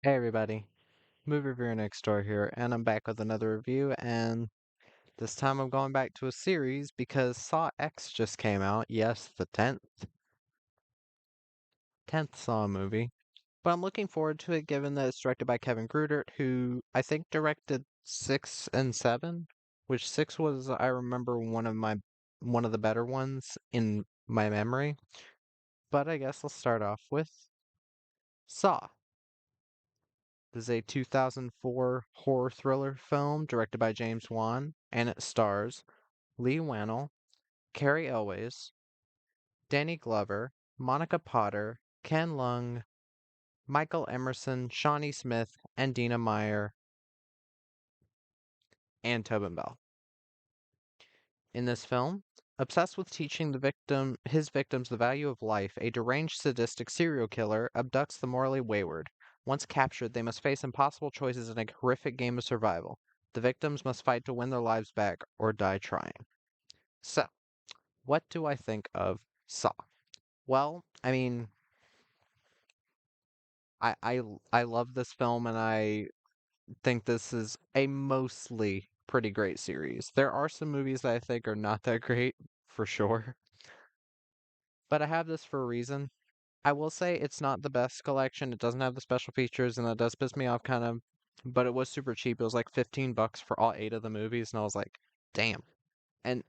Hey everybody, movie reviewer next door here, and I'm back with another review, and this time I'm going back to a series because Saw X just came out. Yes, the 10th Saw movie. But I'm looking forward to it given that it's directed by Kevin Grudert, who I think directed 6 and 7, which 6 was, I remember, one of the better ones in my memory. But I guess let's start off with Saw. This is a 2004 horror thriller film directed by James Wan, and it stars Lee Wannell, Carrie Elways, Danny Glover, Monica Potter, Ken Lung, Michael Emerson, Shawnee Smith, and Dina Meyer, and Tobin Bell. In this film, obsessed with teaching his victims the value of life, a deranged sadistic serial killer abducts the morally wayward. Once captured, they must face impossible choices in a horrific game of survival. The victims must fight to win their lives back or die trying. So, what do I think of Saw? Well, I mean, I love this film and I think this is a mostly pretty great series. There are some movies that I think are not that great, for sure, but I have this for a reason. I will say it's not the best collection. It doesn't have the special features, and that does piss me off kind of. But it was super cheap. It was like $15 for all 8 of the movies, and I was like, damn. And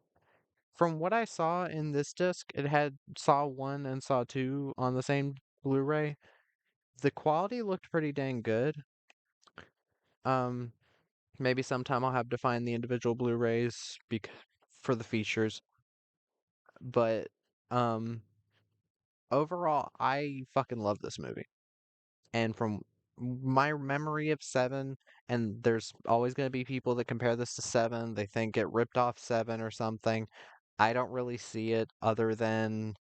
from what I saw in this disc, it had Saw 1 and Saw 2 on the same Blu-ray. The quality looked pretty dang good. Um, Maybe sometime I'll have to find the individual Blu-rays for the features. But um, overall, I fucking love this movie. And from my memory of Seven, and there's always going to be people that compare this to Seven. They think it ripped off Seven or something. I don't really see it other than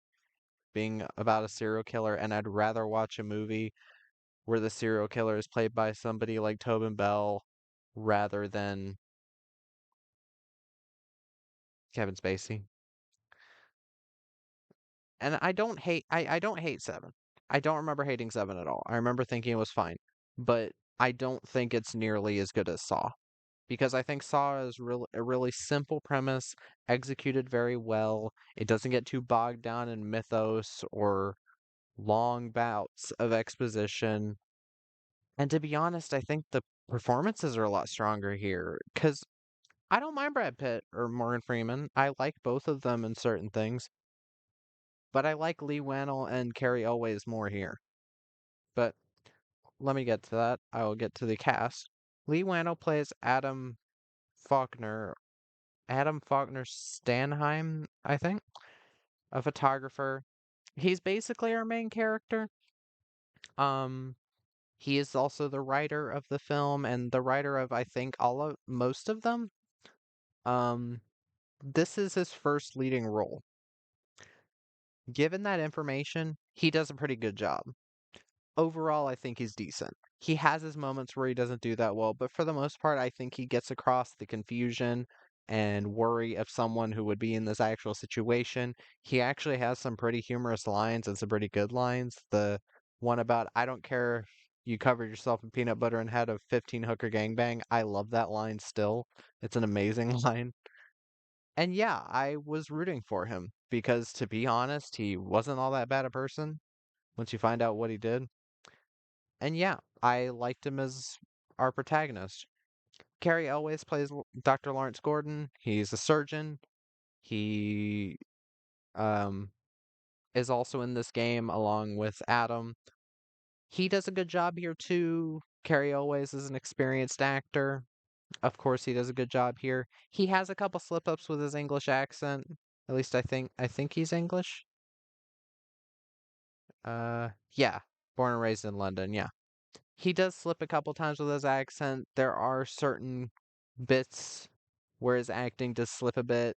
being about a serial killer, and I'd rather watch a movie where the serial killer is played by somebody like Tobin Bell rather than Kevin Spacey. And I don't hate Seven. I don't remember hating Seven at all. I remember thinking it was fine. But I don't think it's nearly as good as Saw. Because I think Saw is a really simple premise, executed very well. It doesn't get too bogged down in mythos or long bouts of exposition. And to be honest, I think the performances are a lot stronger here. Because I don't mind Brad Pitt or Morgan Freeman. I like both of them in certain things. But I like Lee Wannell and Carrie Elways more here. But let me get to that. I will get to the cast. Lee Wannell plays Faulkner, Adam Faulkner Stanheim, I think, a photographer. He's basically our main character. Um, he is also the writer of the film and the writer of I think most of them. Um, this is his first leading role. Given that information, he does a pretty good job. Overall, I think he's decent. He has his moments where he doesn't do that well, but for the most part, I think he gets across the confusion and worry of someone who would be in this actual situation. He actually has some pretty humorous lines and some pretty good lines. The one about, I don't care if you covered yourself in peanut butter and had a 15 hooker gangbang. I love that line still. It's an amazing line. And yeah, I was rooting for him because to be honest, he wasn't all that bad a person once you find out what he did. And yeah, I liked him as our protagonist. Carrie Elways plays Dr. Lawrence Gordon. He's a surgeon. He um, is also in this game along with Adam. He does a good job here too. Carrie Elways is an experienced actor. Of course, he does a good job here. He has a couple slip-ups with his English accent. At least I think he's English. Yeah, born and raised in London. Yeah. He does slip a couple times with his accent. There are certain bits where his acting does slip a bit,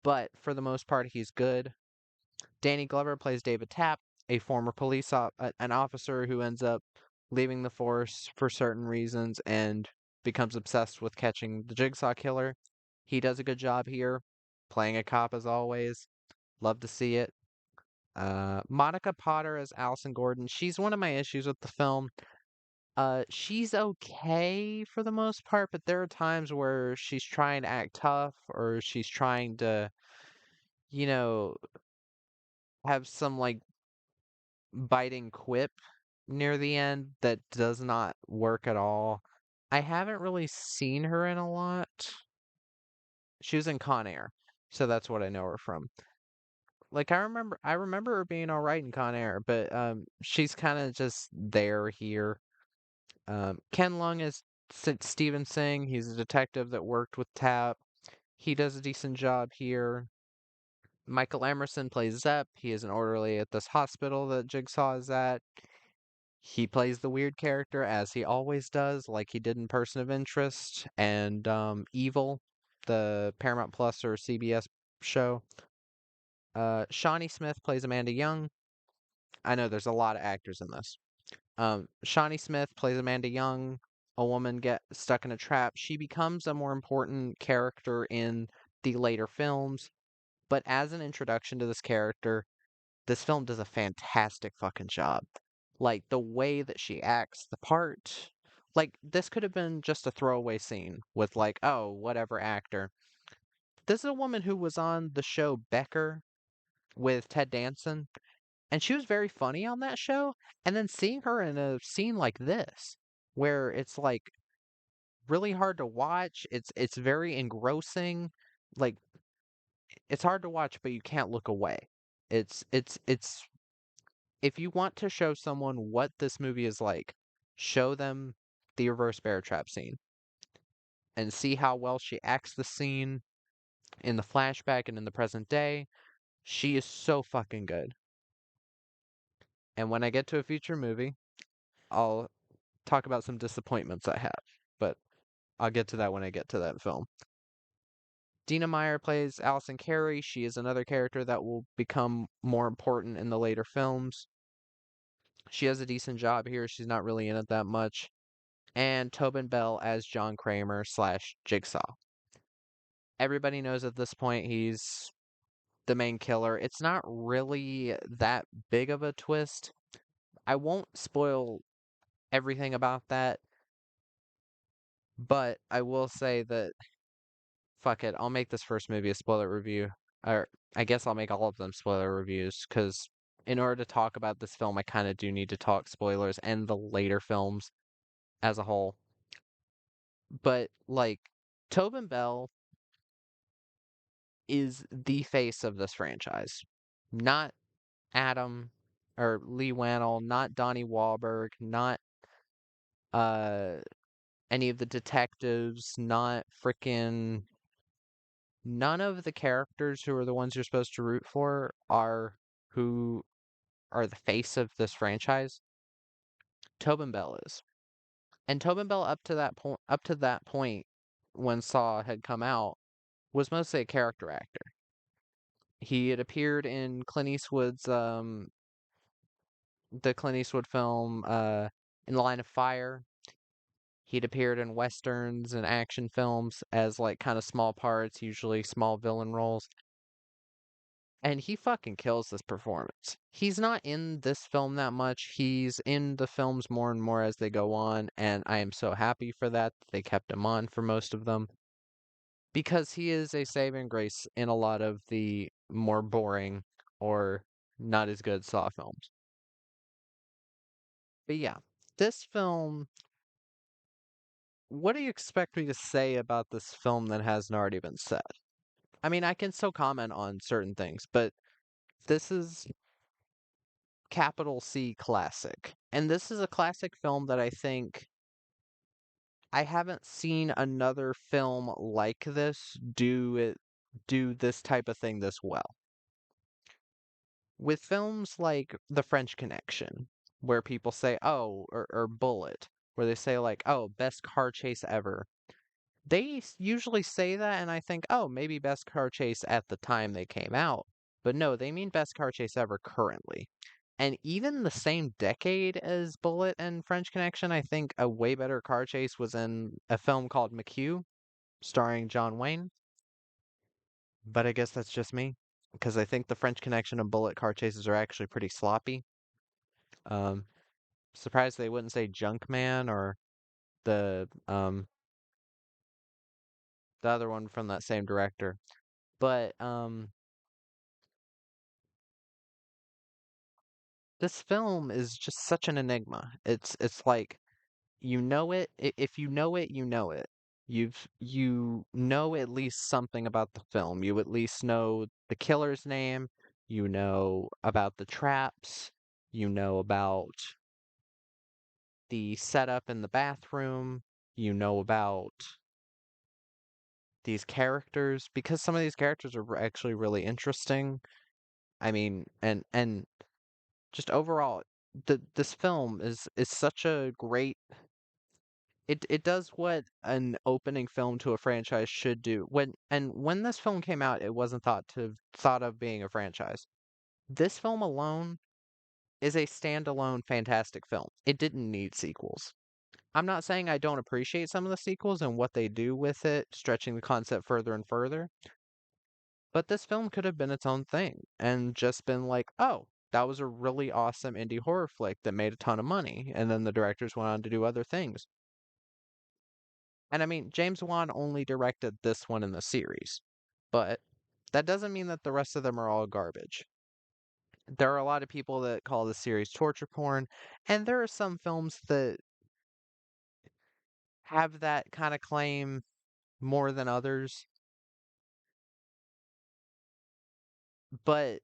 but for the most part, he's good. Danny Glover plays David Tapp, a former an officer who ends up leaving the force for certain reasons and becomes obsessed with catching the Jigsaw Killer. He does a good job here, playing a cop as always. Love to see it. Monica Potter as Allison Gordon. She's one of my issues with the film. She's okay for the most part, but there are times where she's trying to act tough or she's trying to, you know, have some like biting quip near the end that does not work at all. I haven't really seen her in a lot. She was in Con Air, so that's what I know her from. Like I remember her being all right in Con Air, but she's kind of just there here. Ken Lung is Steven Singh. He's a detective that worked with Tap. He does a decent job here. Michael Emerson plays Zepp. He is an orderly at this hospital that Jigsaw is at. He plays the weird character as he always does, like he did in Person of Interest and Evil, the Paramount Plus or CBS show. Shawnee Smith plays Amanda Young. I know there's a lot of actors in this. Shawnee Smith plays Amanda Young. A woman gets stuck in a trap. She becomes a more important character in the later films, but as an introduction to this character, this film does a fantastic fucking job. Like the way that she acts, the part, like this could have been just a throwaway scene with like, oh, whatever actor. This is a woman who was on the show Becker with Ted Danson, and she was very funny on that show. And then seeing her in a scene like this, where it's like really hard to watch, it's very engrossing. Like it's hard to watch, but you can't look away. It's if you want to show someone what this movie is like, show them the reverse bear trap scene and see how well she acts the scene in the flashback and in the present day. She is so fucking good. And when I get to a future movie, I'll talk about some disappointments I have, but I'll get to that when I get to that film. Dina Meyer plays Allison Carey. She is another character that will become more important in the later films. She has a decent job here. She's not really in it that much. And Tobin Bell as John Kramer slash Jigsaw. Everybody knows at this point he's the main killer. It's not really that big of a twist. I won't spoil everything about that, but I will say that fuck it, I'll make this first movie a spoiler review. Or I guess I'll make all of them spoiler reviews because in order to talk about this film, I kind of do need to talk spoilers and the later films as a whole. But like Tobin Bell is the face of this franchise. Not Adam or Lee Wannell, not Donnie Wahlberg, not uh any of the detectives, not freaking none of the characters who are the ones you're supposed to root for are who are the face of this franchise. Tobin Bell is. And Tobin Bell up to that point when Saw had come out was mostly a character actor. He had appeared in Clint Eastwood's the Clint Eastwood film In the Line of Fire. He'd appeared in westerns and action films as like kind of small parts, usually small villain roles. And he fucking kills this performance. He's not in this film that much. He's in the films more and more as they go on, and I am so happy for that. They kept him on for most of them because he is a saving grace in a lot of the more boring or not as good Saw films. But yeah, this film, what do you expect me to say about this film that hasn't already been said? I mean, I can still comment on certain things, but this is capital C classic. And this is a classic film that I think I haven't seen another film like this do this type of thing this well. With films like The French Connection, where people say, oh, or Bullet, where they say like, oh, best car chase ever. They usually say that, and I think, oh, maybe best car chase at the time they came out. But no, they mean best car chase ever currently. And even the same decade as Bullet and French Connection, I think a way better car chase was in a film called McHugh, starring John Wayne. But I guess that's just me, because I think the French Connection and Bullet car chases are actually pretty sloppy. Um, Surprised they wouldn't say Junkman or the um the other one from that same director. But this film is just such an enigma. It's like you know it. If you know it, you know it. You know at least something about the film. You at least know the killer's name. You know about the traps. You know about the setup in the bathroom. You know about these characters because some of these characters are actually really interesting. I mean, and just overall, this film is such a great. It does what an opening film to a franchise should do. When this film came out, it wasn't thought of being a franchise. This film alone is a standalone fantastic film. It didn't need sequels. I'm not saying I don't appreciate some of the sequels and what they do with it, stretching the concept further and further, but this film could have been its own thing and just been like, oh, that was a really awesome indie horror flick that made a ton of money. And then the directors went on to do other things. And I mean, James Wan only directed this one in the series, but that doesn't mean that the rest of them are all garbage. There are a lot of people that call the series torture porn, and there are some films that have that kind of claim more than others. But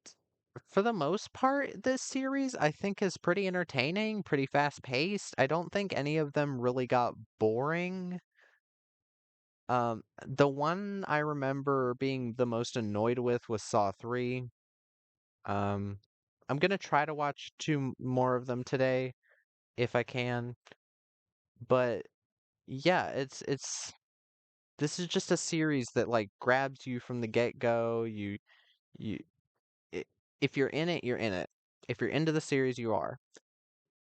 for the most part, this series I think is pretty entertaining, pretty fast paced. I don't think any of them really got boring. The one I remember being the most annoyed with was Saw 3. Um, I'm gonna try to watch more of them today if I can. But yeah, it's this is just a series that like grabs you from the get-go. You I if you're in it, you're in it. If you're into the series, you are.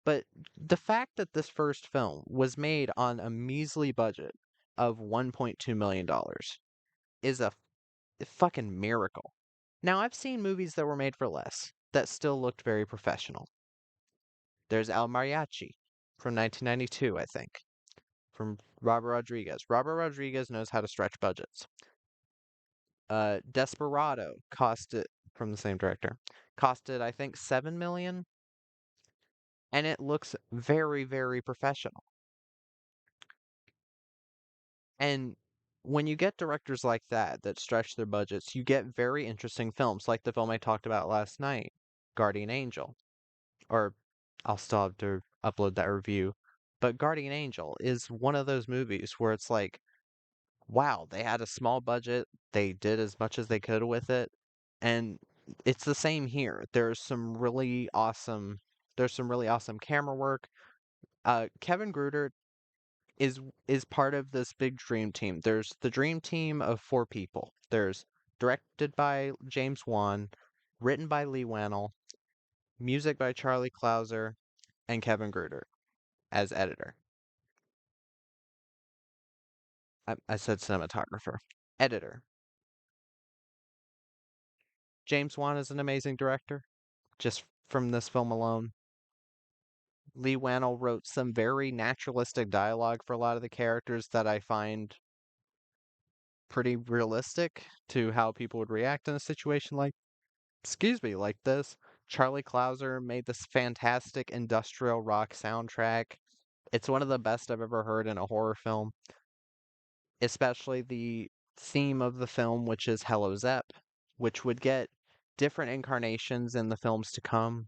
But the fact that this first film was made on a measly budget of $1.2 million is a fucking miracle. Now, I've seen movies that were made for less that still looked very professional. There's El Mariachi from 1992, I think, from Robert Rodriguez. Robert Rodriguez knows how to stretch budgets. Desperado costed from the same director. Costed, I think, 7 million, and it looks very, very professional. And when you get directors like that stretch their budgets, you get very interesting films, like the film I talked about last night, Guardian Angel. Or I'll still have to upload that review. But Guardian Angel is one of those movies where it's like, wow, they had a small budget, they did as much as they could with it, and it's the same here. There's some really awesome camera work. Kevin Gruder is part of this big dream team. There's the dream team of four people. There's directed by James Wan, written by Lee Wannell, music by Charlie Clouser, and Kevin Gruder as editor. I said cinematographer. Editor. James Wan is an amazing director, just from this film alone. Lee Wannell wrote some very naturalistic dialogue for a lot of the characters that I find pretty realistic to how people would react in a situation like this. Charlie Clouser made this fantastic industrial rock soundtrack. It's one of the best I've ever heard in a horror film, especially the theme of the film, which is Hello Zep, which would get different incarnations in the films to come,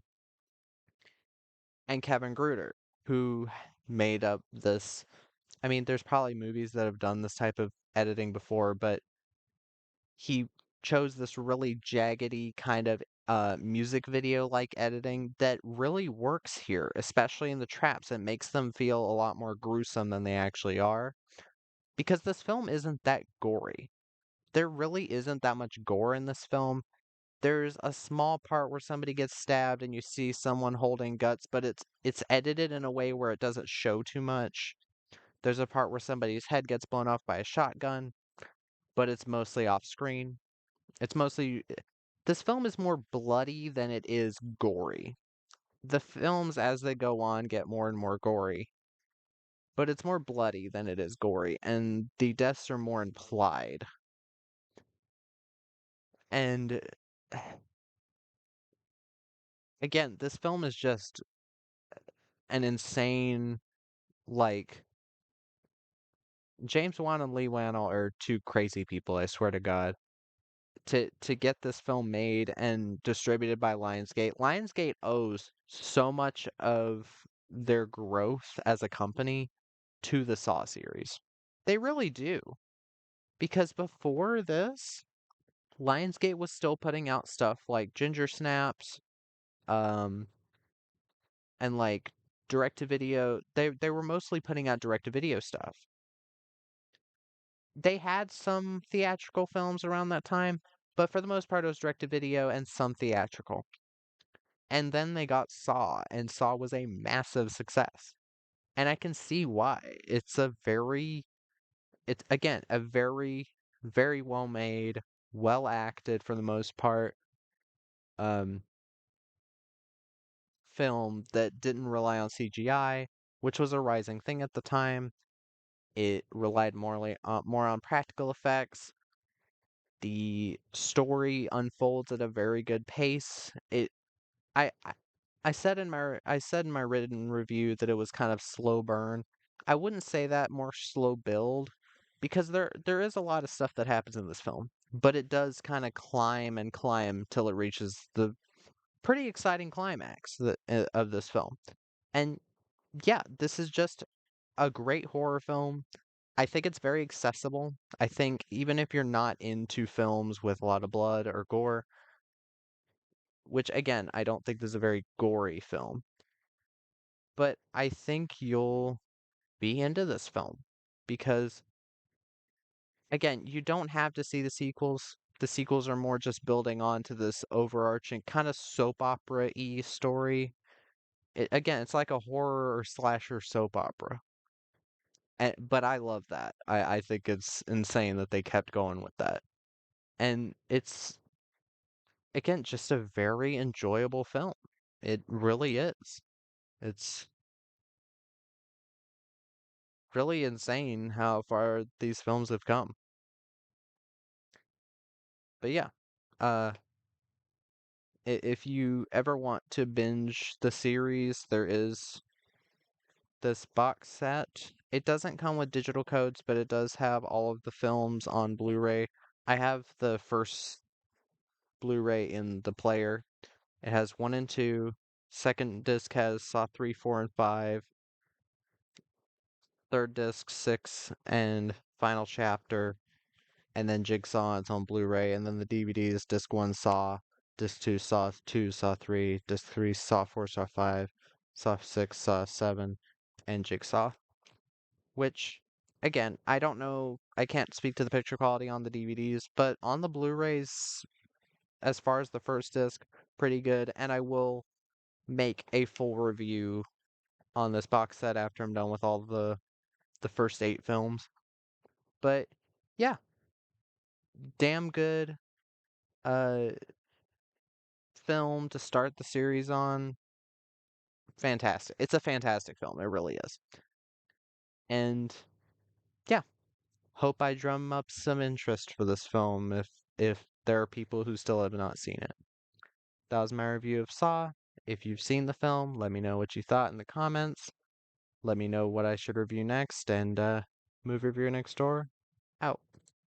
and Kevin Gruder, who made up this. I mean, there's probably movies that have done this type of editing before, but he chose this really jaggedy kind of music video like editing that really works here, especially in the traps. It makes them feel a lot more gruesome than they actually are because this film isn't that gory. There really isn't that much gore in this film. There's a small part where somebody gets stabbed and you see someone holding guts, but it's edited in a way where it doesn't show too much. There's a part where somebody's head gets blown off by a shotgun, but it's mostly off screen. It's mostly this film is more bloody than it is gory. the films as they go on get more and more gory, but it's more bloody than it is gory, and the deaths are more implied. And again, this film is just an insane, like, James Wan and Lee Wannell are two crazy people, I swear to God. To get this film made and distributed by Lionsgate. Lionsgate owes so much of their growth as a company to the Saw series. They really do. Because before this, Lionsgate was still putting out stuff like Ginger Snaps, um, and like direct to video. They were mostly putting out direct to video stuff. They had some theatrical films around that time, but for the most part it was direct to video and some theatrical. And then they got Saw, and Saw was a massive success. And I can see why. It's again, a very, very well made, well acted for the most part, um, film that didn't rely on CGI, which was a rising thing at the time. It relied more on practical effects. The story unfolds at a very good pace. I, I I said in my written review that it was kind of slow burn. I wouldn't say that, more slow build, because there is a lot of stuff that happens in this film, but it does kind of climb and climb till it reaches the pretty exciting climax of this film. And yeah, this is just a great horror film. I think it's very accessible. I think even if you're not into films with a lot of blood or gore, which again, I don't think this is a very gory film, but I think you'll be into this film because, again, you don't have to see the sequels. The sequels are more just building on to this overarching kind of soap opera-y story. Again, it's like a horror or slasher soap opera. But I love that. I think it's insane that they kept going with that. And it's, again, just a very enjoyable film. It really is. It's really insane how far these films have come. But yeah, uh, if you ever want to binge the series, there is this box set. It doesn't come with digital codes, but it does have all of the films on Blu-ray. I have the first Blu-ray in the player. It has 1 and 2. Second disc has Saw 3, 4, and 5. Third disc, 6, and Final Chapter. And then Jigsaw, it's on Blu-ray. And then the DVDs, disc 1, Saw. Disc 2, Saw 2, Saw 3. Disc 3, Saw 4, Saw 5. Saw 6, Saw 7, and Jigsaw. Which, again, I don't know. I can't speak to the picture quality on the DVDs, but on the Blu-rays, as far as the first disc, pretty good. And I will make a full review on this box set after I'm done with all the first 8 films. But yeah, damn good uh film to start the series on. Fantastic. It's a fantastic film. It really is. And yeah, hope I drum up some interest for this film if there are people who still have not seen it. That was my review of Saw. If you've seen the film, let me know what you thought in the comments. Let me know what I should review next, and movie reviewer next door out.